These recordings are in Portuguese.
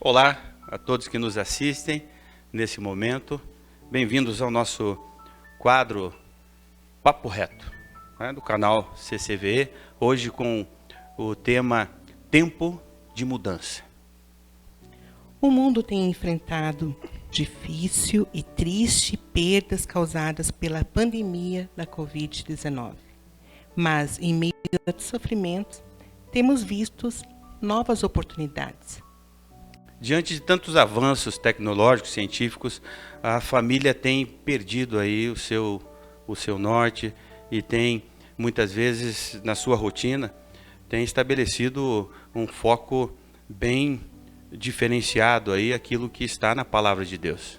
Olá a todos que nos assistem nesse momento. Bem-vindos ao nosso quadro Papo Reto, né, do canal CCVE, hoje com o tema Tempo de Mudança. O mundo tem enfrentado difícil e triste perdas causadas pela pandemia da Covid-19. Mas, em meio a sofrimentos, temos visto novas oportunidades. Diante de tantos avanços tecnológicos, científicos, a família tem perdido aí o seu norte e tem, muitas vezes, na sua rotina, tem estabelecido um foco bem diferenciado aí, aquilo que está na palavra de Deus.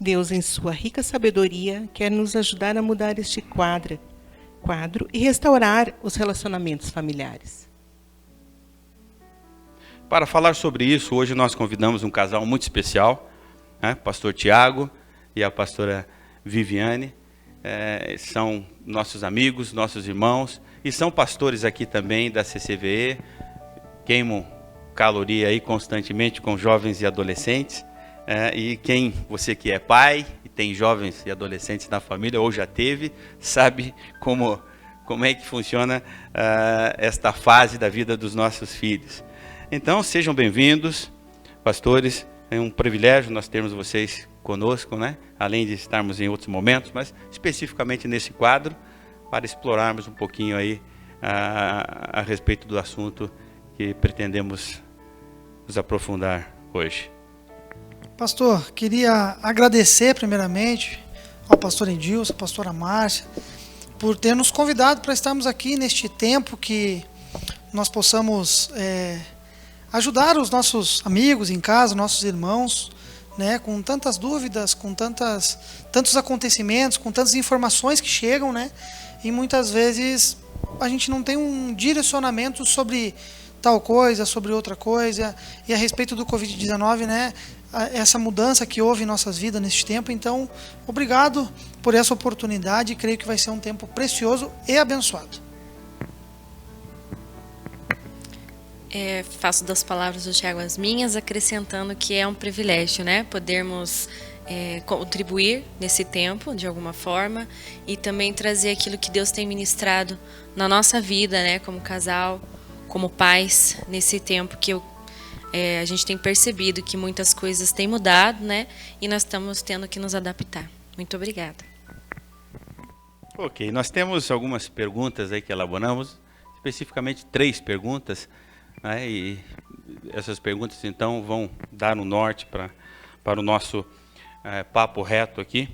Deus, em sua rica sabedoria, quer nos ajudar a mudar este quadro e restaurar os relacionamentos familiares. Para falar sobre isso, hoje nós convidamos um casal muito especial, né? Pastor Tiago e a pastora Viviane. São nossos amigos, nossos irmãos, e são pastores aqui também da CCVE, queimam caloria aí constantemente com jovens e adolescentes. E você que é pai e tem jovens e adolescentes na família, ou já teve, sabe como é que funciona esta fase da vida dos nossos filhos. Então, sejam bem-vindos, pastores. É um privilégio nós termos vocês conosco, né? Além de estarmos em outros momentos, mas especificamente nesse quadro, para explorarmos um pouquinho aí a respeito do assunto que pretendemos nos aprofundar hoje. Pastor, queria agradecer primeiramente ao pastor Edilson, à pastora Márcia, por ter nos convidado para estarmos aqui neste tempo que nós possamos ajudar os nossos amigos em casa, nossos irmãos, né, com tantas dúvidas, com tantos acontecimentos, com tantas informações que chegam, né, e muitas vezes a gente não tem um direcionamento sobre tal coisa, sobre outra coisa, e a respeito do Covid-19, né, essa mudança que houve em nossas vidas nesse tempo. Então, obrigado por essa oportunidade, creio que vai ser um tempo precioso e abençoado. Faço das palavras do Tiago as minhas, acrescentando que é um privilégio, né, podermos contribuir nesse tempo de alguma forma e também trazer aquilo que Deus tem ministrado na nossa vida, né, como casal, como pais, nesse tempo que a gente tem percebido que muitas coisas têm mudado, né, e nós estamos tendo que nos adaptar. Muito obrigada. Ok, nós temos algumas perguntas aí que elaboramos, especificamente 3 perguntas, né, e essas perguntas então vão dar um norte para o nosso papo reto aqui.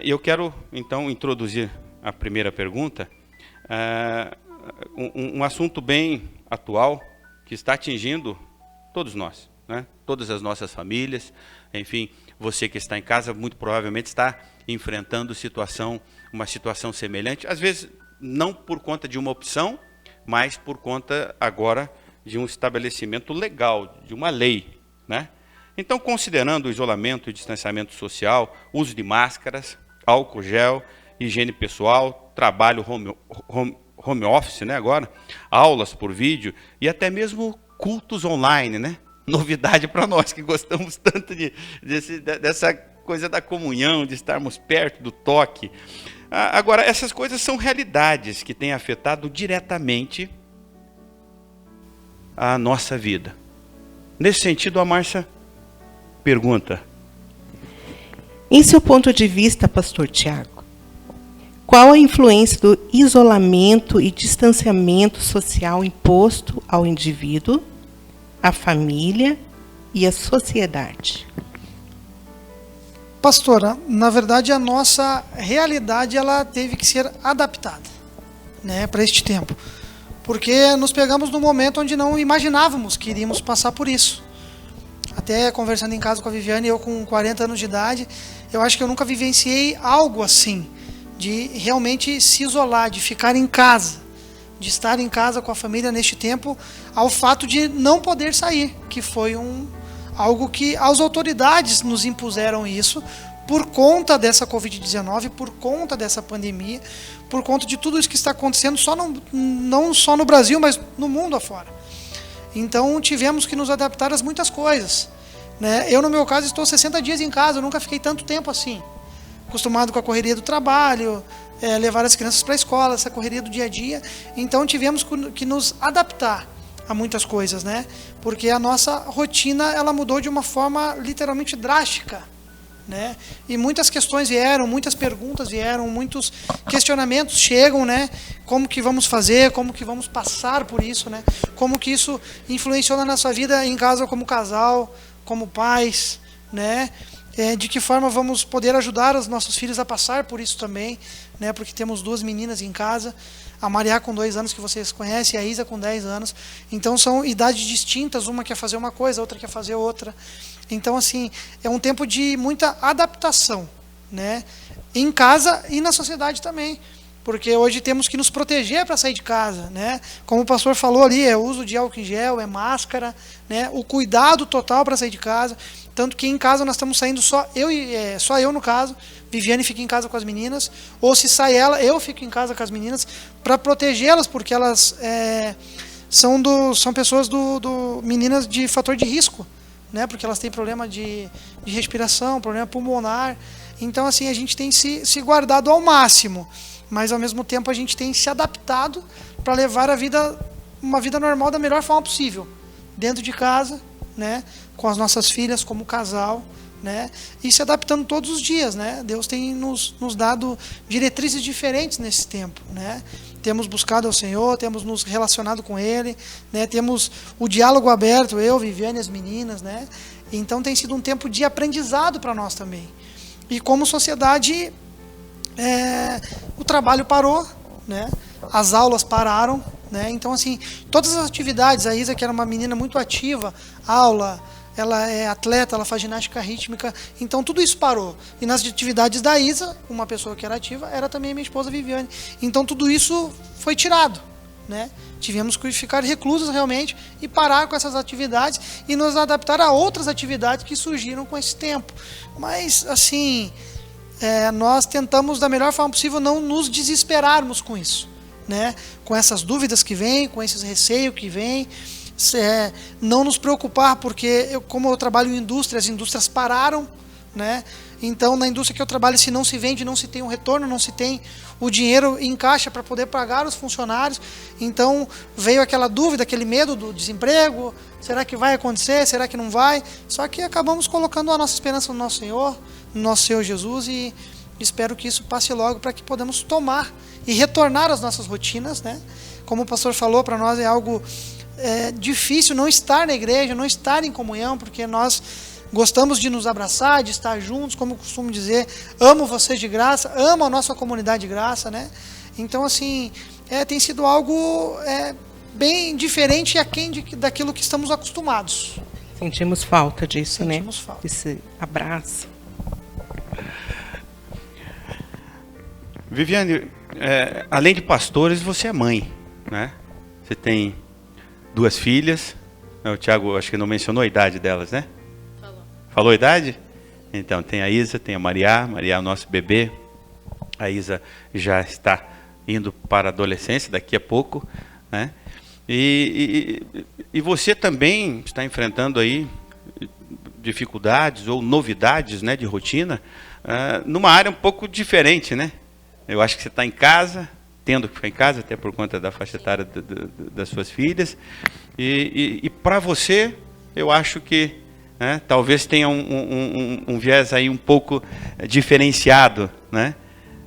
E eu quero então introduzir a primeira pergunta, um assunto bem atual que está atingindo todos nós, né, todas as nossas famílias. Enfim, você que está em casa muito provavelmente está enfrentando uma situação semelhante, às vezes não por conta de uma opção, mas por conta agora de um estabelecimento legal, de uma lei, né? Então, considerando o isolamento e distanciamento social, uso de máscaras, álcool gel, higiene pessoal, trabalho home office, né, agora, aulas por vídeo e até mesmo cultos online, né? Novidade para nós que gostamos tanto dessa coisa da comunhão, de estarmos perto do toque. Agora, essas coisas são realidades que têm afetado diretamente a nossa vida. Nesse sentido, a Márcia pergunta: em seu ponto de vista, pastor Tiago, qual a influência do isolamento e distanciamento social imposto ao indivíduo, à família e à sociedade? Pastora, na verdade a nossa realidade ela teve que ser adaptada, né, para este tempo. Porque nos pegamos num momento onde não imaginávamos que iríamos passar por isso. Até conversando em casa com a Viviane, eu com 40 anos de idade, eu acho que eu nunca vivenciei algo assim, de realmente se isolar, de ficar em casa, de estar em casa com a família neste tempo, ao fato de não poder sair, que foi algo que as autoridades nos impuseram isso, por conta dessa Covid-19, por conta dessa pandemia, por conta de tudo isso que está acontecendo, não só no Brasil, mas no mundo afora. Então tivemos que nos adaptar a muitas coisas, né? Eu, no meu caso, estou 60 dias em casa, eu nunca fiquei tanto tempo assim. Acostumado com a correria do trabalho, levar as crianças para a escola, essa correria do dia a dia. Então tivemos que nos adaptar a muitas coisas, né? Porque a nossa rotina, ela mudou de uma forma literalmente drástica, né? E muitas questões vieram, muitas perguntas vieram, muitos questionamentos chegam, né? Como que vamos fazer, como que vamos passar por isso, né? Como que isso influenciou na nossa vida em casa como casal, como pais, né? De que forma vamos poder ajudar os nossos filhos a passar por isso também, né? Porque temos 2 meninas em casa, a Maria com 2 anos, que vocês conhecem, e a Isa com 10 anos. Então são idades distintas, uma quer fazer uma coisa, a outra quer fazer outra. Então, assim, é um tempo de muita adaptação, né? Em casa e na sociedade também. Porque hoje temos que nos proteger para sair de casa, né? Como o pastor falou ali, é o uso de álcool em gel, é máscara, né? O cuidado total para sair de casa. Tanto que em casa nós estamos saindo só eu no caso, Viviane fica em casa com as meninas, ou se sai ela, eu fico em casa com as meninas para protegê-las, porque elas são pessoas meninas de fator de risco, né? Porque elas têm problema de respiração, problema pulmonar. Então, assim, a gente tem se guardado ao máximo, mas ao mesmo tempo a gente tem se adaptado para levar uma vida normal da melhor forma possível, dentro de casa, né? Com as nossas filhas, como casal, né? E se adaptando todos os dias, né? Deus tem nos dado diretrizes diferentes nesse tempo, né? Temos buscado ao Senhor, temos nos relacionado com Ele, né? Temos o diálogo aberto, eu, Viviane e as meninas, né? Então tem sido um tempo de aprendizado para nós também. E como sociedade, o trabalho parou, né? As aulas pararam, né? Então, assim, todas as atividades, a Isa, que era uma menina muito ativa, aula, ela é atleta, ela faz ginástica rítmica, então tudo isso parou. E nas atividades da Isa, uma pessoa que era ativa, era também a minha esposa Viviane. Então tudo isso foi tirado, né? Tivemos que ficar reclusos realmente e parar com essas atividades e nos adaptar a outras atividades que surgiram com esse tempo. Mas, assim, nós tentamos da melhor forma possível não nos desesperarmos com isso, né? Com essas dúvidas que vêm, com esses receios que vêm, não nos preocupar, porque como eu trabalho em indústria, as indústrias pararam, né? Então, na indústria que eu trabalho, se não se vende, não se tem um retorno, não se tem o dinheiro em caixa para poder pagar os funcionários. Então, veio aquela dúvida, aquele medo do desemprego, será que vai acontecer, será que não vai? Só que acabamos colocando a nossa esperança no nosso Senhor Jesus, e espero que isso passe logo para que podamos tomar e retornar às nossas rotinas, né? Como o pastor falou, para nós é algo difícil não estar na igreja, não estar em comunhão, porque nós gostamos de nos abraçar, de estar juntos, como eu costumo dizer, amo vocês de graça, amo a nossa comunidade de graça, né? Então, assim, tem sido algo bem diferente e aquém daquilo que estamos acostumados. Sentimos falta disso, né? Sentimos falta. Esse abraço. Viviane, além de pastores, você é mãe, né? Você tem 2 filhas. O Tiago, acho que não mencionou a idade delas, né? Falou a idade? Então, tem a Isa, tem a Maria é o nosso bebê. A Isa já está indo para a adolescência daqui a pouco, né? E você também está enfrentando aí dificuldades ou novidades, né, de rotina, numa área um pouco diferente, né? Eu acho que você está em casa, tendo que ficar em casa, até por conta da faixa etária das suas filhas. E para você, eu acho que talvez tenha um viés aí um pouco diferenciado, né,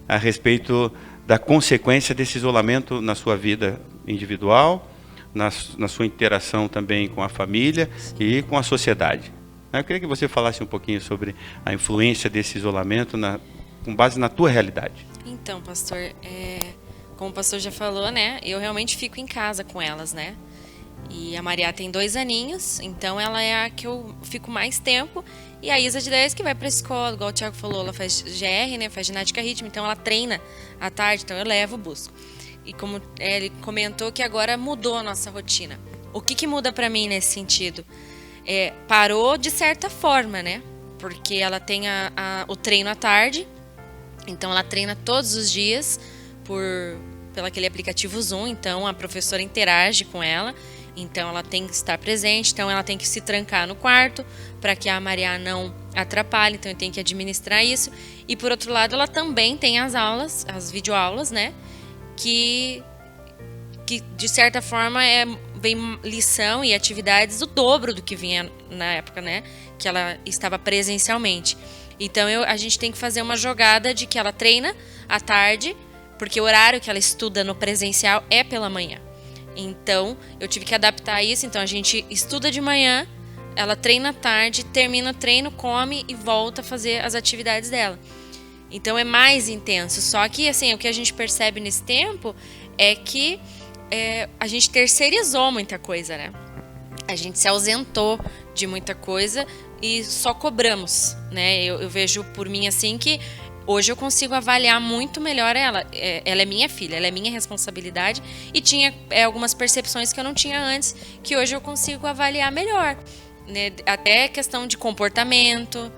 a respeito da consequência desse isolamento na sua vida individual, na sua interação também com a família e com a sociedade. Eu queria que você falasse um pouquinho sobre a influência desse isolamento com base na tua realidade. Então, pastor, como o pastor já falou, né, eu realmente fico em casa com elas, né? E a Maria tem 2 aninhos, então ela é a que eu fico mais tempo. E a Isa de 10 que vai para a escola, igual o Tiago falou, ela faz GR, né, faz ginástica rítmica, então ela treina à tarde, então eu levo, busco. E como ele comentou que agora mudou a nossa rotina. O que muda para mim nesse sentido? Parou de certa forma, né? Porque ela tem o treino à tarde, então ela treina todos os dias pelo aquele aplicativo Zoom, então a professora interage com ela. Então ela tem que estar presente, então ela tem que se trancar no quarto para que a Maria não atrapalhe, então eu tenho que administrar isso. E por outro lado, ela também tem as aulas, as videoaulas, né? Que de certa forma vem lição e atividades o dobro do que vinha na época, né? Que ela estava presencialmente. Então a gente tem que fazer uma jogada de que ela treina à tarde, porque o horário que ela estuda no presencial é pela manhã. Então eu tive que adaptar isso. Então a gente estuda de manhã, ela treina à tarde, termina o treino, come e volta a fazer as atividades dela. Então é mais intenso. Só que assim, o que a gente percebe nesse tempo é que a gente terceirizou muita coisa, né? A gente se ausentou de muita coisa e só cobramos, né? Eu vejo por mim assim que hoje eu consigo avaliar muito melhor ela. Ela é minha filha, ela é minha responsabilidade e tinha algumas percepções que eu não tinha antes, que hoje eu consigo avaliar melhor, né? Até questão de comportamento,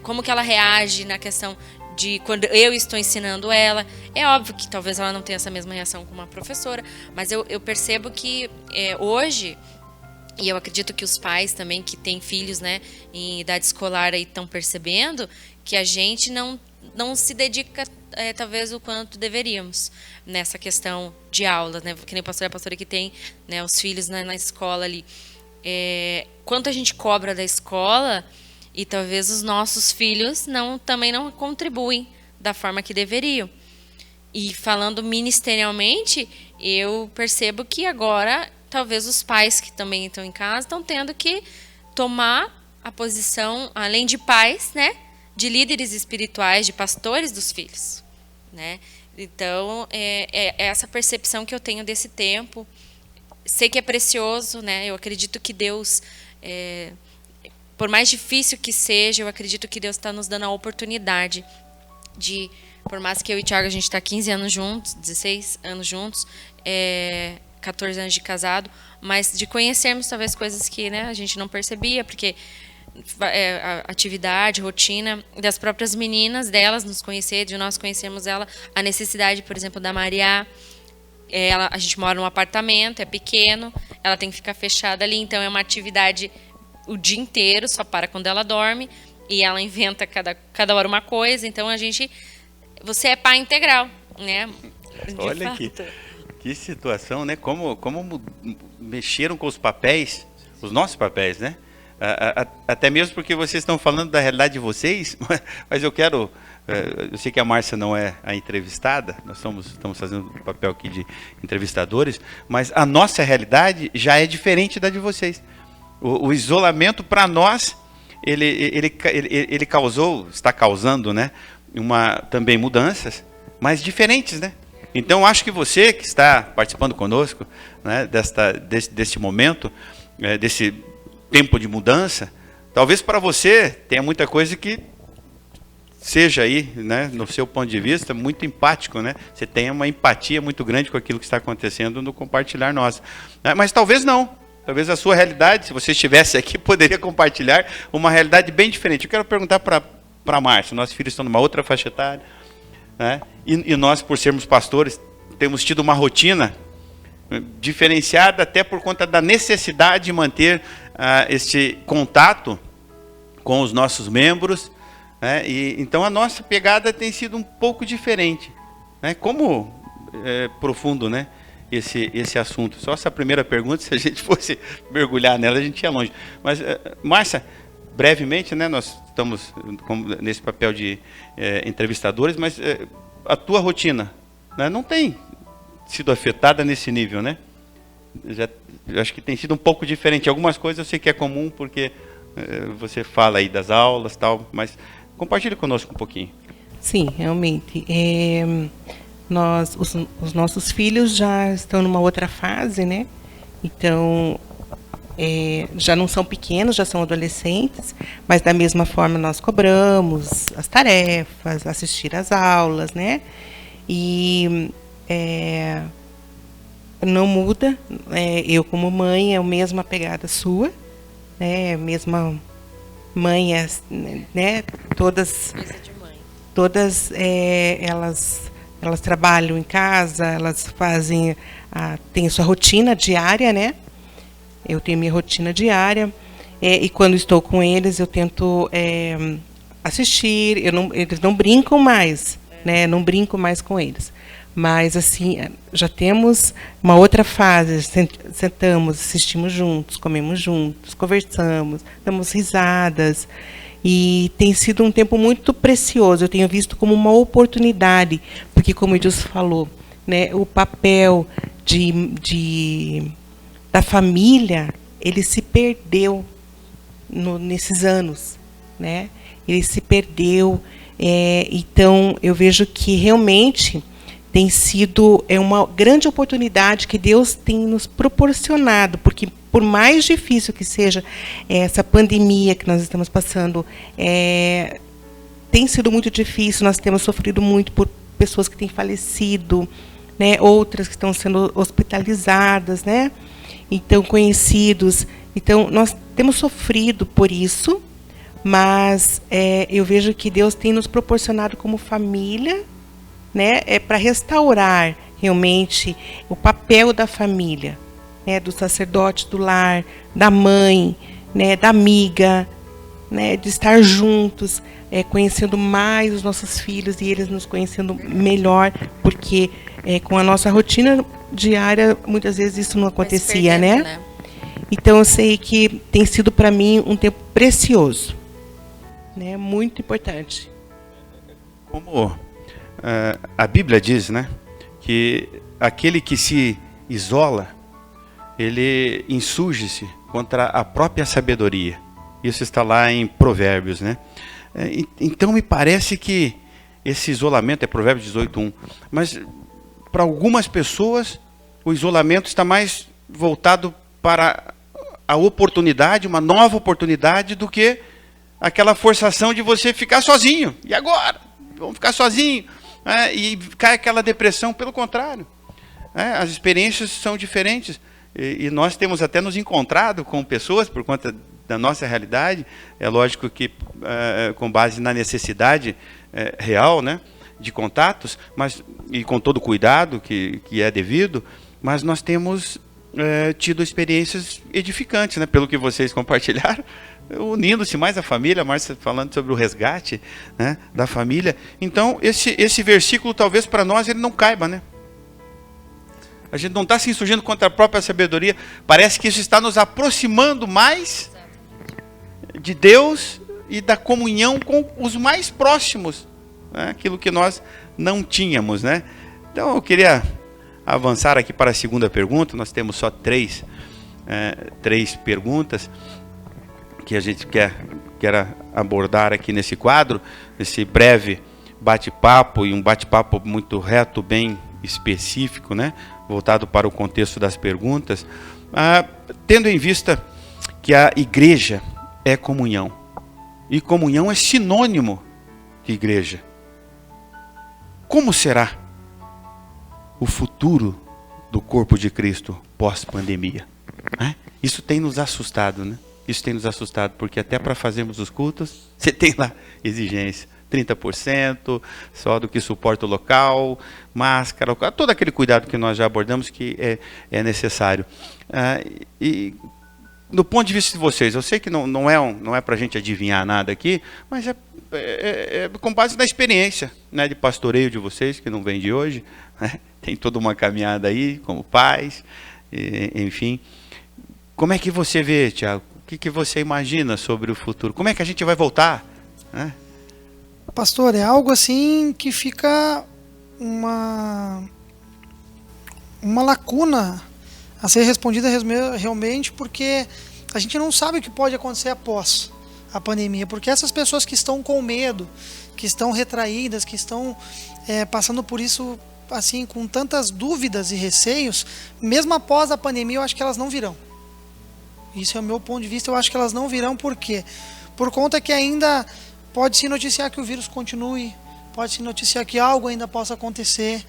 como que ela reage na questão de quando eu estou ensinando ela. É óbvio que talvez ela não tenha essa mesma reação com uma professora, mas eu percebo que hoje, e eu acredito que os pais também que têm filhos, né, em idade escolar aí estão percebendo que a gente não se dedica talvez o quanto deveríamos nessa questão de aula, né, que nem a pastora que tem, né, os filhos na escola ali. Quanto a gente cobra da escola, e talvez os nossos filhos também não contribuem da forma que deveriam. E falando ministerialmente, eu percebo que agora talvez os pais que também estão em casa estão tendo que tomar a posição, além de pais, né, de líderes espirituais, de pastores dos filhos, né? Então, é essa percepção que eu tenho desse tempo. Sei que é precioso, né? Eu acredito que Deus, por mais difícil que seja, eu acredito que Deus está nos dando a oportunidade de, por mais que eu e o Thiago, a gente está 15 anos juntos, 16 anos juntos, 14 anos de casado, mas de conhecermos talvez coisas que, né, a gente não percebia, porque a atividade, rotina das próprias meninas, delas nos conhecer, de nós conhecermos ela, a necessidade, por exemplo, da Maria. A gente mora num apartamento, é pequeno, ela tem que ficar fechada ali, então é uma atividade o dia inteiro, só para quando ela dorme, e ela inventa cada hora uma coisa. Então você é pai integral, né? Olha que situação, né? Como mexeram com os papéis, os nossos papéis, né? Até mesmo porque vocês estão falando da realidade de vocês, mas eu sei que a Márcia não é a entrevistada, nós estamos fazendo o papel aqui de entrevistadores, mas a nossa realidade já é diferente da de vocês. O isolamento para nós, ele está causando, né, também mudanças, mas diferentes, né? Então acho que você que está participando conosco, né, deste momento, desse tempo de mudança, talvez para você tenha muita coisa que seja aí, né, no seu ponto de vista, muito empático, né? Você tenha uma empatia muito grande com aquilo que está acontecendo no compartilhar nosso. Mas talvez não. Talvez a sua realidade, se você estivesse aqui, poderia compartilhar uma realidade bem diferente. Eu quero perguntar para a Márcia, nossos filhos estão numa outra faixa etária, né? E nós, por sermos pastores, temos tido uma rotina diferenciada até por conta da necessidade de manter esse contato com os nossos membros, né? Então a nossa pegada tem sido um pouco diferente, né? Como profundo, né, esse assunto. Só essa primeira pergunta, se a gente fosse mergulhar nela, a gente ia longe. Mas, Márcia, brevemente, né, nós estamos nesse papel de entrevistadores, mas a tua rotina, né, não tem sido afetada nesse nível, né? Eu acho que tem sido um pouco diferente. Algumas coisas eu sei que é comum, porque você fala aí das aulas e tal, mas compartilhe conosco um pouquinho. Sim, realmente. Os nossos filhos já estão numa outra fase, né? Então, já não são pequenos, já são adolescentes, mas da mesma forma nós cobramos as tarefas, assistir às aulas, né? E não muda. Eu, como mãe, é a mesma pegada sua, né? Mesma mãe, né? Todas elas trabalham em casa, elas têm sua rotina diária, né? Eu tenho minha rotina diária, e quando estou com eles, eu tento assistir. Eles não brincam mais, né? Não brinco mais com eles. Mas, assim, já temos uma outra fase. Sentamos, assistimos juntos, comemos juntos, conversamos, damos risadas. E tem sido um tempo muito precioso. Eu tenho visto como uma oportunidade, porque, como o Edilson falou, né, o papel da família, ele se perdeu nesses anos, né? Ele se perdeu. Então, eu vejo que realmente tem sido uma grande oportunidade que Deus tem nos proporcionado, porque por mais difícil que seja essa pandemia que nós estamos passando, tem sido muito difícil. Nós temos sofrido muito por pessoas que têm falecido, né, outras que estão sendo hospitalizadas, né? Então, conhecidos. Então, nós temos sofrido por isso, mas eu vejo que Deus tem nos proporcionado como família, né, para restaurar realmente o papel da família, né, do sacerdote do lar, da mãe, né, da amiga, né, de estar juntos, conhecendo mais os nossos filhos e eles nos conhecendo melhor, porque com a nossa rotina diária, muitas vezes isso não acontecia, né? Então, eu sei que tem sido para mim um tempo precioso, né, muito importante. Como a Bíblia diz, né, que aquele que se isola, ele insurge-se contra a própria sabedoria. Isso está lá em Provérbios, né? Então me parece que esse isolamento, é Provérbios 18:1, mas para algumas pessoas o isolamento está mais voltado para a oportunidade, uma nova oportunidade, do que aquela forçação de você ficar sozinho. E agora? Vamos ficar sozinho. E cai aquela depressão. Pelo contrário, as experiências são diferentes, e nós temos até nos encontrado com pessoas por conta da nossa realidade. É lógico que com base na necessidade real, né, de contatos, mas e com todo o cuidado que é devido, mas nós temos tido experiências edificantes, né, pelo que vocês compartilharam, unindo-se mais à família, a Márcia falando sobre o resgate, né, da família. Então, esse versículo, talvez para nós, ele não caiba, né? A gente não está se insurgindo contra a própria sabedoria. Parece que isso está nos aproximando mais de Deus e da comunhão com os mais próximos, né? Aquilo que nós não tínhamos, né? Então, eu queria avançar aqui para a segunda pergunta. Nós temos só três perguntas que a gente quer abordar aqui nesse quadro, nesse breve bate-papo, e um bate-papo muito reto, bem específico, né, voltado para o contexto das perguntas, tendo em vista que a igreja é comunhão, e comunhão é sinônimo de igreja. Como será o futuro do corpo de Cristo pós-pandemia? Isso tem nos assustado, né? Isso tem nos assustado, porque até para fazermos os cultos, você tem lá exigência, 30%, só do que suporta o local, máscara, todo aquele cuidado que nós já abordamos, que é necessário. E do ponto de vista de vocês, eu sei que não é para a gente adivinhar nada aqui, mas é com base na experiência, né, de pastoreio de vocês, que não vem de hoje, né? Tem toda uma caminhada aí, como pais, enfim. Como é que você vê, Tiago? O que você imagina sobre o futuro? Como é que a gente vai voltar, né? Pastor, é algo assim que fica uma lacuna a ser respondida realmente, porque a gente não sabe o que pode acontecer após a pandemia, porque essas pessoas que estão com medo, que estão retraídas, que estão passando por isso assim com tantas dúvidas e receios, mesmo após a pandemia, eu acho que elas não virão. Isso é o meu ponto de vista. Eu acho que elas não virão. Por quê? Por conta que ainda pode se noticiar que o vírus continue, pode se noticiar que algo ainda possa acontecer,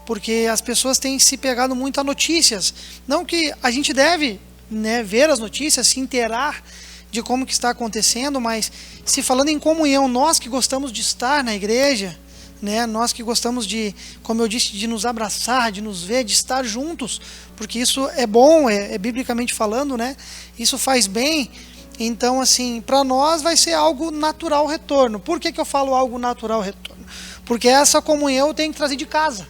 porque as pessoas têm se pegado muito a notícias. Não que a gente deve, né, ver as notícias, se inteirar de como que está acontecendo, mas se falando em comunhão, nós que gostamos de estar na igreja, né? Nós que gostamos de, como eu disse, de nos abraçar, de nos ver, de estar juntos, porque isso é bom, é biblicamente falando, né? Isso faz bem. Então, assim, para nós vai ser algo natural o retorno. Por que eu falo algo natural o retorno? Porque essa comunhão eu tenho que trazer de casa.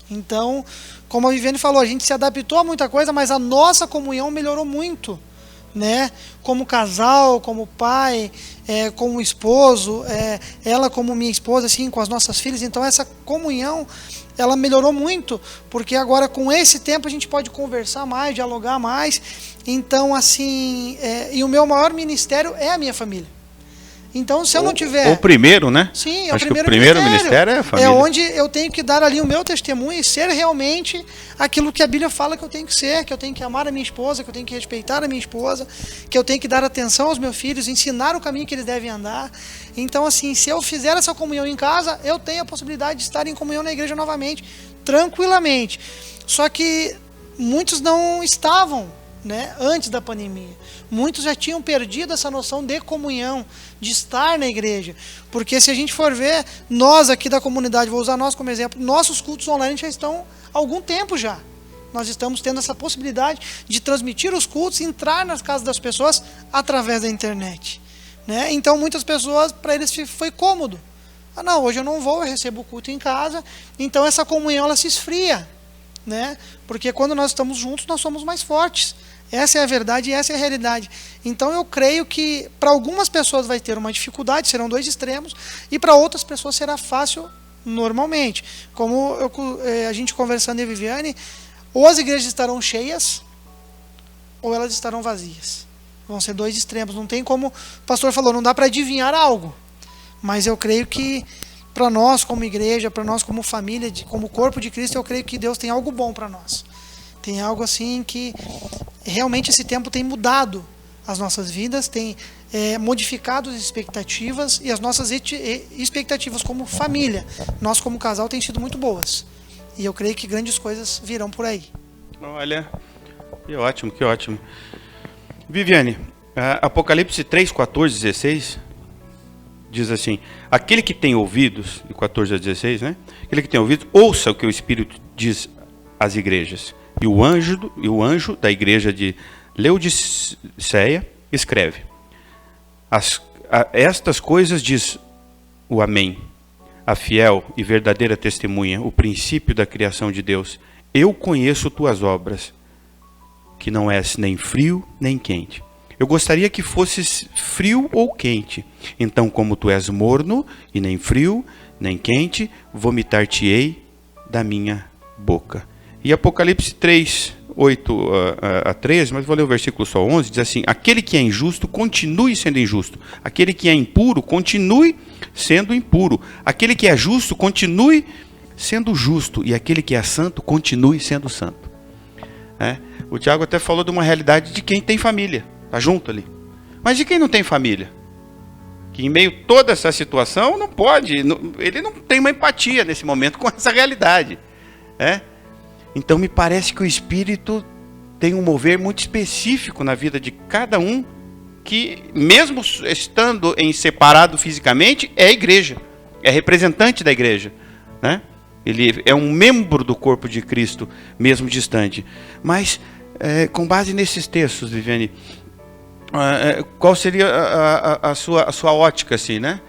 Então, como a Viviane falou, a gente se adaptou a muita coisa, mas a nossa comunhão melhorou muito, né? Como casal, como pai, como esposo, ela como minha esposa, assim, com as nossas filhas. Então, essa comunhão, ela melhorou muito, porque agora com esse tempo a gente pode conversar mais, dialogar mais. Então, assim, e o meu maior ministério é a minha família. Então, se eu não tiver... O primeiro, né? Sim, acho que o primeiro ministério é a família. É onde eu tenho que dar ali o meu testemunho e ser realmente aquilo que a Bíblia fala que eu tenho que ser, que eu tenho que amar a minha esposa, que eu tenho que respeitar a minha esposa, que eu tenho que dar atenção aos meus filhos, ensinar o caminho que eles devem andar. Então, assim, se eu fizer essa comunhão em casa, eu tenho a possibilidade de estar em comunhão na igreja novamente, tranquilamente. Só que muitos não estavam, né, antes da pandemia. Muitos já tinham perdido essa noção de comunhão, de estar na igreja. Porque se a gente for ver, nós aqui da comunidade, vou usar nós como exemplo, nossos cultos online já estão há algum tempo já. Nós estamos tendo essa possibilidade de transmitir os cultos, entrar nas casas das pessoas através da internet, né? Então muitas pessoas, para eles foi cômodo. Ah, não, hoje eu não vou, eu recebo o culto em casa. Então essa comunhão ela se esfria, né? Porque quando nós estamos juntos, nós somos mais fortes. Essa é a verdade e essa é a realidade. Então eu creio que para algumas pessoas vai ter uma dificuldade, serão dois extremos, e para outras pessoas será fácil normalmente. Como a gente conversando em Viviane, ou as igrejas estarão cheias, ou elas estarão vazias. Vão ser dois extremos. Não tem como, o pastor falou, não dá para adivinhar algo. Mas eu creio que para nós como igreja, para nós como família, como corpo de Cristo, eu creio que Deus tem algo bom para nós. Tem algo assim que realmente esse tempo tem mudado as nossas vidas, tem modificado as expectativas, e as nossas expectativas como família, nós como casal, têm sido muito boas. E eu creio que grandes coisas virão por aí. Olha, que ótimo, que ótimo. Viviane, Apocalipse 3, 14, 16, diz assim: aquele que tem ouvidos, de 14 a 16, né? Aquele que tem ouvidos, ouça o que o Espírito diz às igrejas. E o anjo da igreja de Laodiceia escreve: estas coisas diz o Amém, a fiel e verdadeira testemunha, o princípio da criação de Deus. Eu conheço tuas obras, que não és nem frio nem quente. Eu gostaria que fosses frio ou quente. Então, como tu és morno e nem frio nem quente, vomitar-te-ei da minha boca. E Apocalipse 3, 8 a 13, mas vou ler o versículo só 11, diz assim: aquele que é injusto, continue sendo injusto. Aquele que é impuro, continue sendo impuro. Aquele que é justo, continue sendo justo. E aquele que é santo, continue sendo santo. O Tiago até falou de uma realidade de quem tem família, está junto ali. Mas de quem não tem família? Que em meio a toda essa situação, não pode, ele não tem uma empatia nesse momento com essa realidade. Então me parece que o Espírito tem um mover muito específico na vida de cada um, que mesmo estando em separado fisicamente, é a igreja, é representante da igreja, né? Ele é um membro do corpo de Cristo, mesmo distante. Mas, com base nesses textos, Viviane, qual seria a sua ótica, assim, né?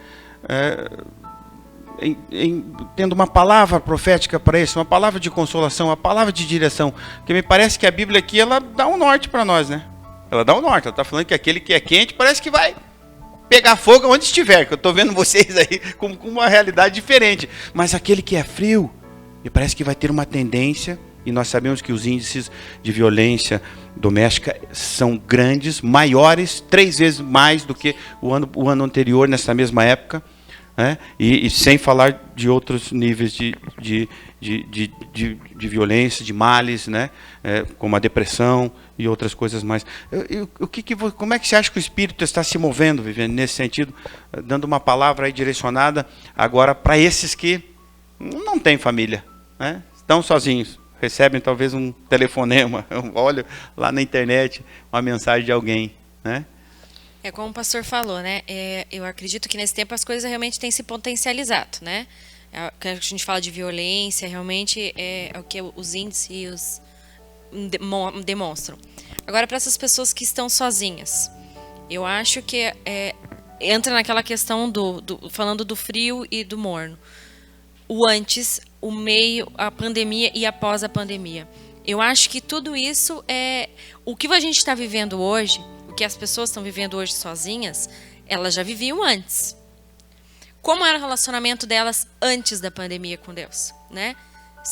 Tendo uma palavra profética para isso, uma palavra de consolação, uma palavra de direção, porque me parece que a Bíblia aqui, ela dá um norte para nós, né? Ela dá um norte, ela está falando que aquele que é quente parece que vai pegar fogo onde estiver, que eu estou vendo vocês aí com uma realidade diferente, mas aquele que é frio, me parece que vai ter uma tendência, e nós sabemos que os índices de violência doméstica são grandes, maiores, 3 vezes mais do que o ano anterior, nessa mesma época, e sem falar de outros níveis de violência, de males, né? Como a depressão e outras coisas mais. Como é que você acha que o Espírito está se movendo, Viviane, nesse sentido, dando uma palavra aí direcionada agora para esses que não têm família, né? Estão sozinhos, recebem talvez um telefonema, olha lá na internet uma mensagem de alguém, né? Como o pastor falou, né? Eu acredito que nesse tempo as coisas realmente têm se potencializado, né? Quando a gente fala de violência, realmente é o que os índices demonstram. Agora, para essas pessoas que estão sozinhas, eu acho que entra naquela questão falando do frio e do morno. O antes, o meio, a pandemia e após a pandemia. Eu acho que tudo isso o que a gente está vivendo hoje, o que as pessoas estão vivendo hoje sozinhas, elas já viviam antes. Como era o relacionamento delas antes da pandemia com Deus, né?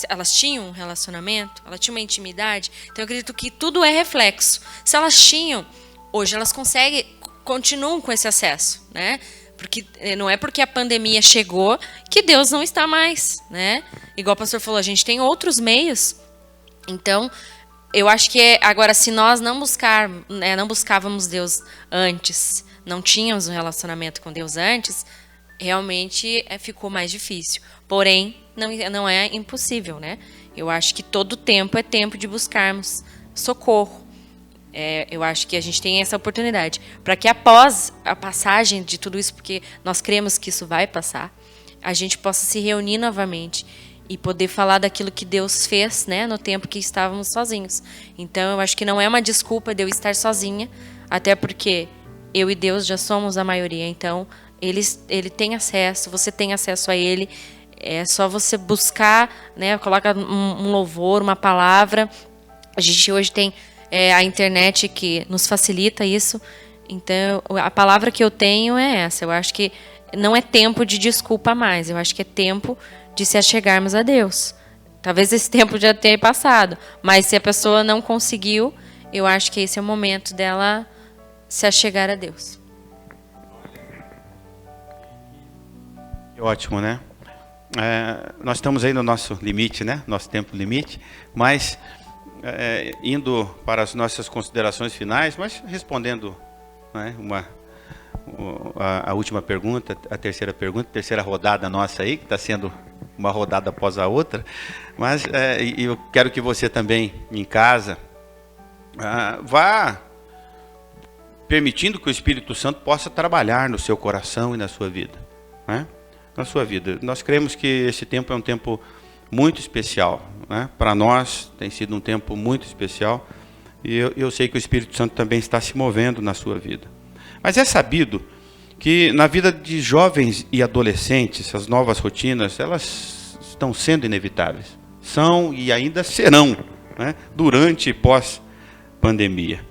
Elas tinham um relacionamento, elas tinham uma intimidade. Então eu acredito que tudo é reflexo. Se elas tinham, hoje elas continuam com esse acesso, né? Porque não é porque a pandemia chegou que Deus não está mais, né? Igual o pastor falou, a gente tem outros meios. Então, eu acho que agora, se nós não buscávamos Deus antes, não tínhamos um relacionamento com Deus antes, realmente ficou mais difícil. Porém, não é impossível, né? Eu acho que todo tempo é tempo de buscarmos socorro. Eu acho que a gente tem essa oportunidade. Para que após a passagem de tudo isso, porque nós cremos que isso vai passar, a gente possa se reunir novamente e poder falar daquilo que Deus fez, né, no tempo que estávamos sozinhos. Então, eu acho que não é uma desculpa de eu estar sozinha, até porque eu e Deus já somos a maioria. Então, ele tem acesso, você tem acesso a ele. É só você buscar, né, coloca um louvor, uma palavra. A gente hoje tem a internet que nos facilita isso. Então, a palavra que eu tenho é essa. Eu acho que não é tempo de desculpa mais. Eu acho que é tempo de se achegarmos a Deus. Talvez esse tempo já tenha passado, mas se a pessoa não conseguiu, eu acho que esse é o momento dela se achegar a Deus. Ótimo, né? Nós estamos aí no nosso limite, né? Nosso tempo limite, mas indo para as nossas considerações finais, mas respondendo, né, a última pergunta, a terceira rodada nossa aí, que está sendo uma rodada após a outra, mas eu quero que você também, em casa, vá permitindo que o Espírito Santo possa trabalhar no seu coração e na sua vida, né? Na sua vida. Nós cremos que esse tempo é um tempo muito especial, né? Para nós tem sido um tempo muito especial, e eu sei que o Espírito Santo também está se movendo na sua vida. Mas é sabido que na vida de jovens e adolescentes, as novas rotinas, elas estão sendo inevitáveis. São e ainda serão, né, durante e pós-pandemia.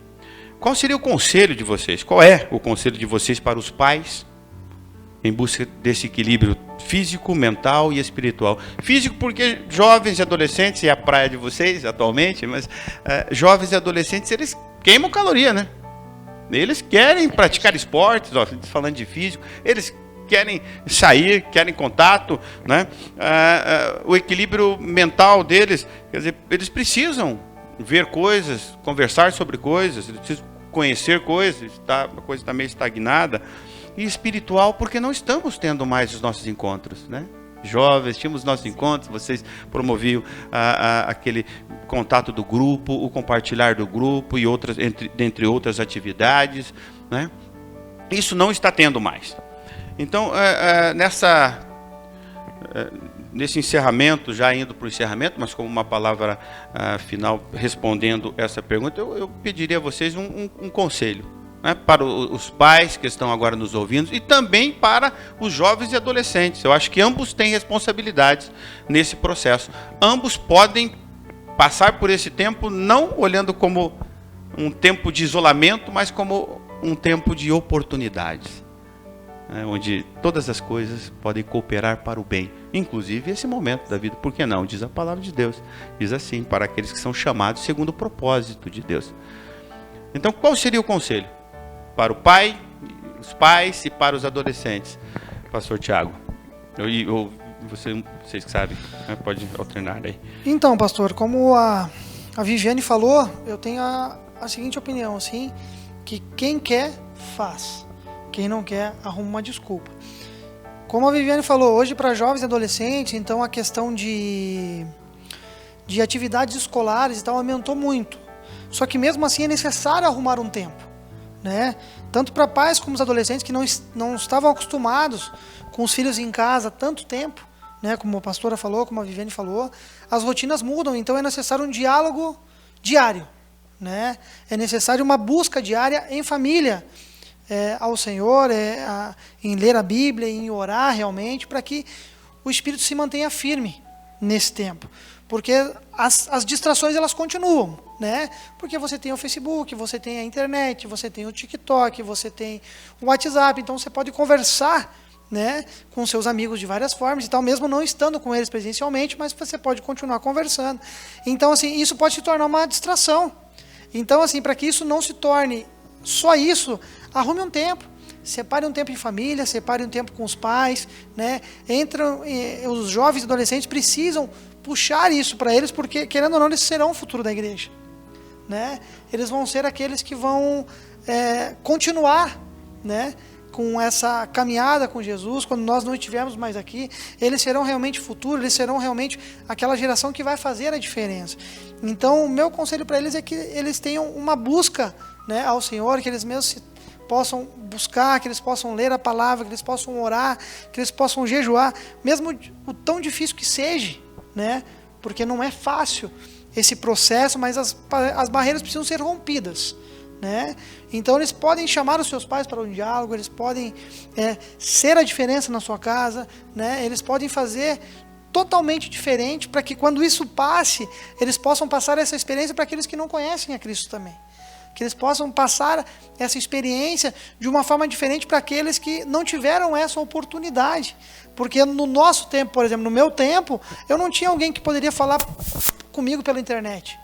Qual seria o conselho de vocês? Qual é o conselho de vocês para os pais em busca desse equilíbrio físico, mental e espiritual? Físico porque jovens e adolescentes, é a praia de vocês atualmente, mas jovens e adolescentes, eles queimam caloria, né? Eles querem praticar esportes, falando de físico, eles querem sair, querem contato, né? O equilíbrio mental deles, quer dizer, eles precisam ver coisas, conversar sobre coisas, eles precisam conhecer coisas, a coisa está meio estagnada. E espiritual, porque não estamos tendo mais os nossos encontros, né? Jovens, tínhamos nossos encontros, vocês promoviam aquele contato do grupo, o compartilhar do grupo e outras, dentre outras atividades, né? Isso não está tendo mais. Então, nesse encerramento, já indo para o encerramento, mas como uma palavra final respondendo essa pergunta, eu pediria a vocês um conselho, né, para os pais que estão agora nos ouvindo e também para os jovens e adolescentes. Eu acho que ambos têm responsabilidades nesse processo. Ambos podem passar por esse tempo não olhando como um tempo de isolamento, mas como um tempo de oportunidades, né, onde todas as coisas podem cooperar para o bem, inclusive esse momento da vida. Por que não? Diz a palavra de Deus. Diz assim, para aqueles que são chamados segundo o propósito de Deus. Então, qual seria o conselho para o pai, os pais e para os adolescentes? Pastor Tiago, vocês que sabem, né? Pode alternar aí. Então, pastor, como a Viviane falou, eu tenho a seguinte opinião, assim, que quem quer, faz. Quem não quer, arruma uma desculpa. Como a Viviane falou, hoje para jovens e adolescentes, então a questão de atividades escolares e tal aumentou muito. Só que mesmo assim é necessário arrumar um tempo, né? Tanto para pais como os adolescentes que não estavam acostumados com os filhos em casa há tanto tempo, né, como a pastora falou, como a Viviane falou, as rotinas mudam, então é necessário um diálogo diário, né? É necessário uma busca diária em família ao Senhor, em ler a Bíblia, em orar realmente, para que o espírito se mantenha firme nesse tempo. Porque as distrações elas continuam, né? Porque você tem o Facebook, você tem a internet, você tem o TikTok, você tem o WhatsApp, então você pode conversar, né, com seus amigos de várias formas e tal, mesmo não estando com eles presencialmente, mas você pode continuar conversando. Então, assim, isso pode se tornar uma distração. Então, assim, para que isso não se torne só isso, arrume um tempo. Separe um tempo em família, separe um tempo com os pais, né? Os jovens e adolescentes precisam puxar isso para eles, porque, querendo ou não, eles serão o futuro da igreja, né? Eles vão ser aqueles que vão continuar, né, com essa caminhada com Jesus. Quando nós não estivermos mais aqui, eles serão realmente futuro, eles serão realmente aquela geração que vai fazer a diferença. Então, o meu conselho para eles é que eles tenham uma busca, né, ao Senhor, que eles mesmos possam buscar, que eles possam ler a palavra, que eles possam orar, que eles possam jejuar, mesmo o tão difícil que seja, né? Porque não é fácil esse processo, mas as barreiras precisam ser rompidas, né? Então eles podem chamar os seus pais para um diálogo, eles podem ser a diferença na sua casa, né? Eles podem fazer totalmente diferente, para que quando isso passe, eles possam passar essa experiência para aqueles que não conhecem a Cristo também. Que eles possam passar essa experiência de uma forma diferente para aqueles que não tiveram essa oportunidade. Porque no nosso tempo, por exemplo, no meu tempo, eu não tinha alguém que poderia falar comigo pela internet.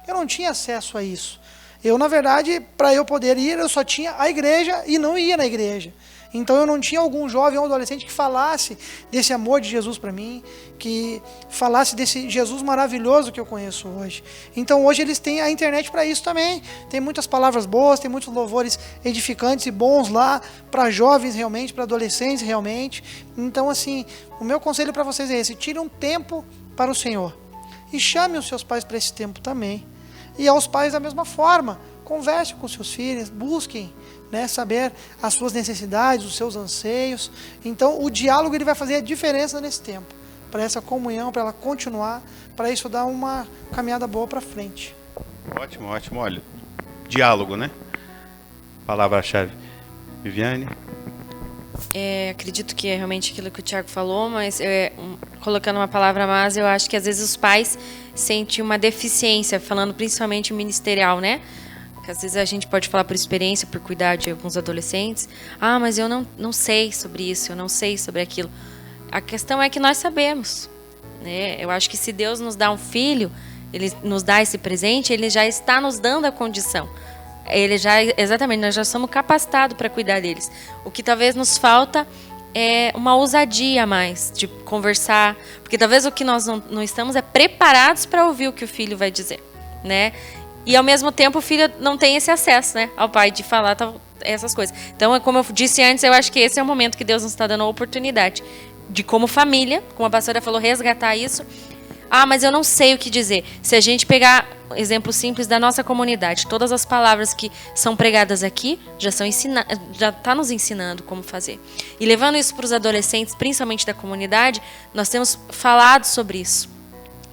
Eu não tinha acesso a isso. Eu, na verdade, para eu poder ir, eu só tinha a igreja e não ia na igreja. Então eu não tinha algum jovem ou adolescente que falasse desse amor de Jesus para mim, que falasse desse Jesus maravilhoso que eu conheço hoje. Então hoje eles têm a internet para isso também. Tem muitas palavras boas, tem muitos louvores edificantes e bons lá, para jovens realmente, para adolescentes realmente. Então, assim, o meu conselho para vocês é esse: tire um tempo para o Senhor. E chame os seus pais para esse tempo também. E aos pais da mesma forma. Converse com seus filhos, busquem, né, saber as suas necessidades, os seus anseios. Então, o diálogo ele vai fazer a diferença nesse tempo, para essa comunhão, para ela continuar, para isso dar uma caminhada boa para frente. Ótimo, ótimo. Olha, diálogo, né? Palavra-chave. Viviane? Acredito que é realmente aquilo que o Tiago falou, mas colocando uma palavra a mais, eu acho que às vezes os pais sentem uma deficiência, falando principalmente ministerial, né? Porque às vezes a gente pode falar por experiência, por cuidar de alguns adolescentes. Ah, mas eu não sei sobre isso, eu não sei sobre aquilo. A questão é que nós sabemos, né? Eu acho que se Deus nos dá um filho, Ele nos dá esse presente, Ele já está nos dando a condição. Exatamente, nós já somos capacitados para cuidar deles. O que talvez nos falta é uma ousadia a mais de conversar, porque talvez o que nós não estamos preparados para ouvir o que o filho vai dizer, né? E ao mesmo tempo o filho não tem esse acesso, né, ao pai de falar essas coisas. Então, como eu disse antes, eu acho que esse é o momento que Deus nos está dando a oportunidade de, como família, como a pastora falou, resgatar isso. Ah, mas eu não sei o que dizer. Se a gente pegar exemplo simples da nossa comunidade, todas as palavras que são pregadas aqui já está nos ensinando como fazer. E levando isso para os adolescentes, principalmente da comunidade, nós temos falado sobre isso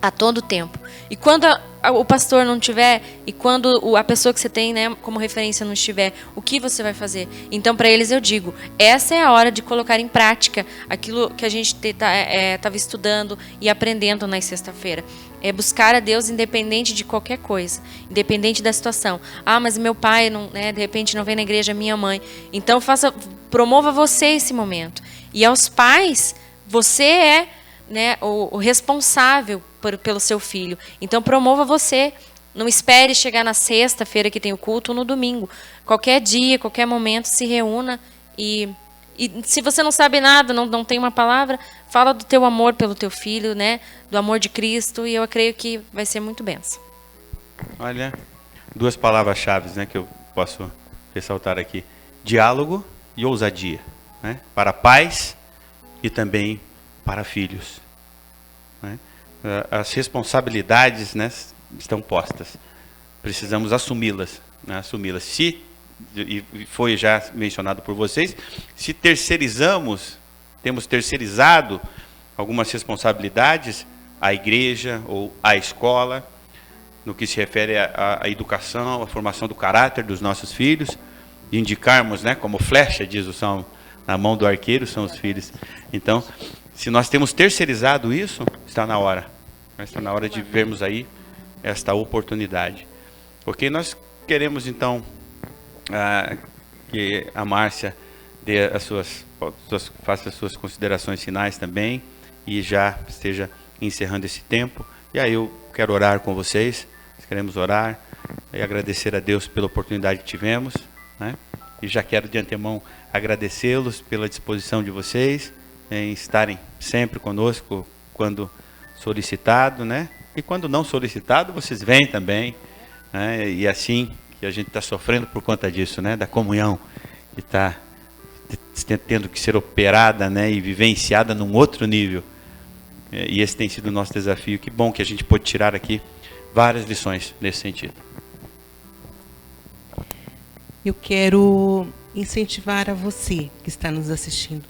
a todo tempo. E quando o pastor não tiver, e quando a pessoa que você tem, né, como referência não estiver, o que você vai fazer? Então, para eles eu digo, essa é a hora de colocar em prática aquilo que a gente estava estudando e aprendendo na sexta-feira. É buscar a Deus independente de qualquer coisa, independente da situação. Ah, mas meu pai, não, né, de repente não vem na igreja, minha mãe. Então, promova você esse momento. E aos pais, você é, né, o responsável pelo seu filho. Então, promova você. Não espere chegar na sexta-feira que tem o culto ou no domingo. Qualquer dia, qualquer momento, se reúna e se você não sabe nada, não tem uma palavra, fala do teu amor pelo teu filho, né, do amor de Cristo, e eu creio que vai ser muito bênção. Olha, duas palavras-chave, né, que eu posso ressaltar aqui: diálogo e ousadia, né, para pais e também para filhos, né? As responsabilidades, né, estão postas. Precisamos assumi-las, né, assumi-las. Se, e foi já mencionado por vocês, se temos terceirizado algumas responsabilidades à igreja ou à escola, no que se refere à educação, à formação do caráter dos nossos filhos, e indicarmos, né, como flecha, diz o Salmo, na mão do arqueiro são os filhos. Então, se nós temos terceirizado isso, está na hora. Está na hora de vermos aí esta oportunidade. Porque nós queremos, então, que a Márcia dê faça as suas considerações finais também, e já esteja encerrando esse tempo. E aí eu quero orar com vocês, nós queremos orar e agradecer a Deus pela oportunidade que tivemos, né? E já quero de antemão agradecê-los pela disposição de vocês em estarem sempre conosco quando solicitado, né? E quando não solicitado, vocês vêm também, né? E assim que a gente está sofrendo por conta disso, né? Da comunhão que está tendo que ser operada, né? E vivenciada num outro nível. E esse tem sido o nosso desafio. Que bom que a gente pôde tirar aqui várias lições nesse sentido. Eu quero incentivar a você que está nos assistindo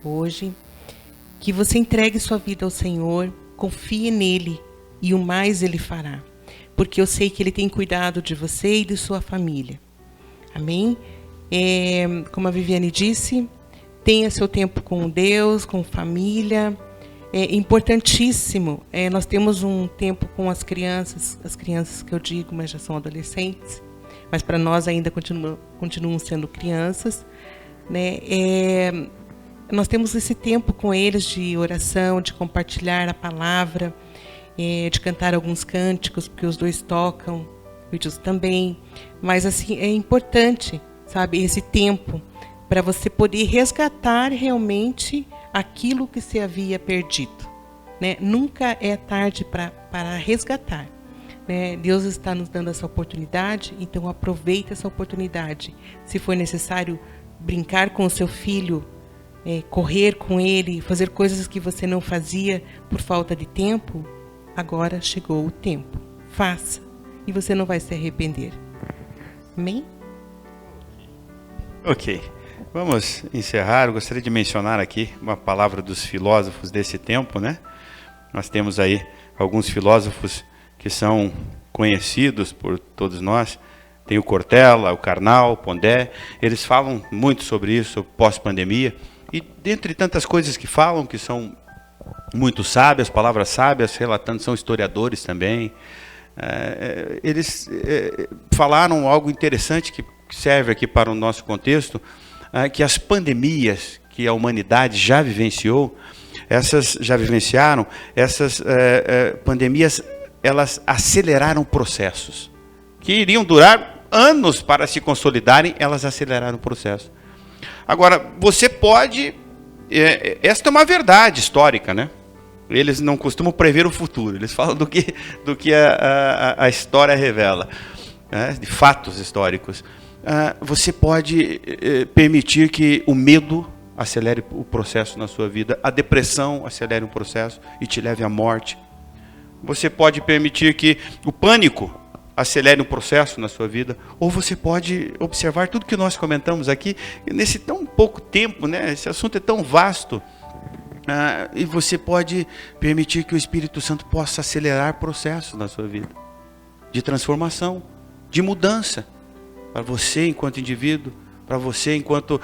hoje, que você entregue sua vida ao Senhor, confie nele e o mais ele fará, porque eu sei que ele tem cuidado de você e de sua família. Amém? Como a Viviane disse, tenha seu tempo com Deus, com família. É importantíssimo. Nós temos um tempo com as crianças que eu digo, mas já são adolescentes, mas para nós ainda continuam sendo crianças, né? Nós temos esse tempo com eles de oração, de compartilhar a palavra, de cantar alguns cânticos, porque os dois tocam, o Edilson também. Mas assim, é importante, sabe, esse tempo para você poder resgatar realmente aquilo que se havia perdido, né? Nunca é tarde para resgatar, né? Deus está nos dando essa oportunidade, então aproveite essa oportunidade. Se for necessário brincar com o seu filho, correr com ele, fazer coisas que você não fazia por falta de tempo, agora chegou o tempo. Faça, e você não vai se arrepender. Amém? Ok. Vamos encerrar. Eu gostaria de mencionar aqui uma palavra dos filósofos desse tempo, né? Nós temos aí alguns filósofos que são conhecidos por todos nós. Tem o Cortella, o Karnal, o Pondé. Eles falam muito sobre isso, pós-pandemia. E dentre tantas coisas que falam, que são muito sábias, palavras sábias, relatando, são historiadores também. Eles falaram algo interessante que serve aqui para o nosso contexto, que as pandemias que a humanidade já vivenciou, essas pandemias, elas aceleraram processos que iriam durar anos para se consolidarem. Elas aceleraram o processo. Agora, você pode... esta é uma verdade histórica, né? Eles não costumam prever o futuro. Eles falam do que a história revela, né? De fatos históricos. Você pode permitir que o medo acelere o processo na sua vida, a depressão acelere o processo e te leve à morte. Você pode permitir que o pânico acelere um processo na sua vida, ou você pode observar tudo que nós comentamos aqui, nesse tão pouco tempo, né? Esse assunto é tão vasto, e você pode permitir que o Espírito Santo possa acelerar processos na sua vida, de transformação, de mudança, para você enquanto indivíduo, para você enquanto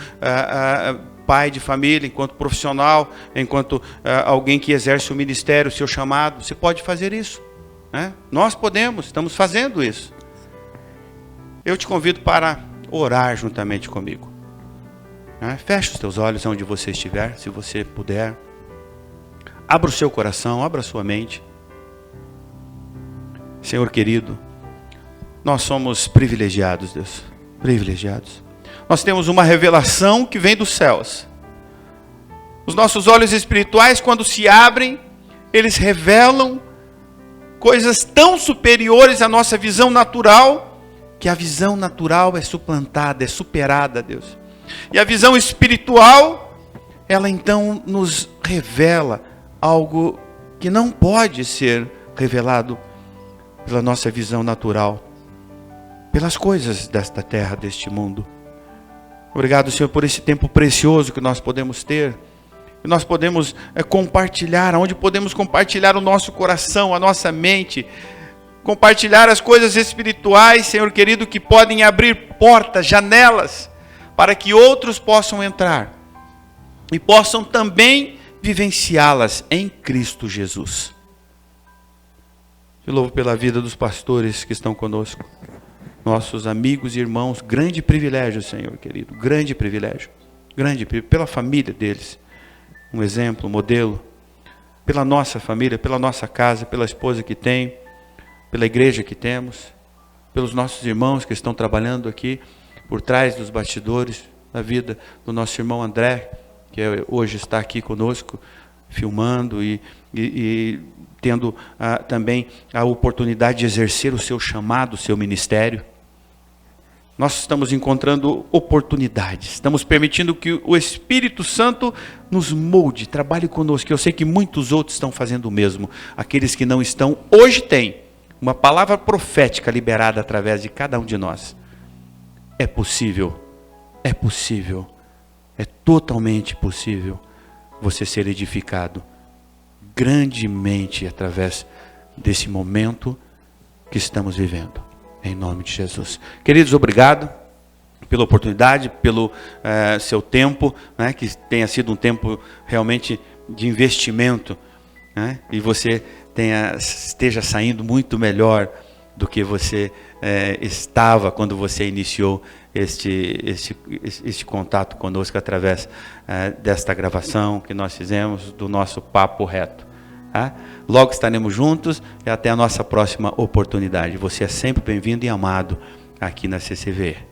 pai de família, enquanto profissional, enquanto alguém que exerce o ministério, o seu chamado. Você pode fazer isso, né? Nós podemos, estamos fazendo isso. Eu te convido para orar juntamente comigo, né? Feche os teus olhos onde você estiver, se você puder. Abra o seu coração, abra a sua mente. Senhor querido, nós somos privilegiados, Deus, privilegiados. Nós temos uma revelação que vem dos céus. Os nossos olhos espirituais, quando se abrem, eles revelam coisas tão superiores à nossa visão natural, que a visão natural é suplantada, é superada, Deus. E a visão espiritual, ela então nos revela algo que não pode ser revelado pela nossa visão natural, pelas coisas desta terra, deste mundo. Obrigado, Senhor, por esse tempo precioso que nós podemos ter nós podemos compartilhar, onde podemos compartilhar o nosso coração, a nossa mente, compartilhar as coisas espirituais, Senhor querido, que podem abrir portas, janelas, para que outros possam entrar e possam também vivenciá-las em Cristo Jesus. Te louvo pela vida dos pastores que estão conosco, nossos amigos e irmãos. Grande privilégio, Senhor querido, grande privilégio, pela família deles, um exemplo, um modelo, pela nossa família, pela nossa casa, pela esposa que tem, pela igreja que temos, pelos nossos irmãos que estão trabalhando aqui por trás dos bastidores da vida do nosso irmão André, que hoje está aqui conosco, filmando e tendo também a oportunidade de exercer o seu chamado, o seu ministério. Nós estamos encontrando oportunidades, estamos permitindo que o Espírito Santo nos molde, trabalhe conosco. Eu sei que muitos outros estão fazendo o mesmo. Aqueles que não estão, hoje têm uma palavra profética liberada através de cada um de nós. É possível, é totalmente possível você ser edificado grandemente através desse momento que estamos vivendo, em nome de Jesus. Queridos, obrigado pela oportunidade, pelo seu tempo, né, que tenha sido um tempo realmente de investimento, né, e você esteja saindo muito melhor do que você estava quando você iniciou este contato conosco através desta gravação que nós fizemos do nosso papo reto. Tá? Logo estaremos juntos e até a nossa próxima oportunidade. Você é sempre bem-vindo e amado aqui na CCV.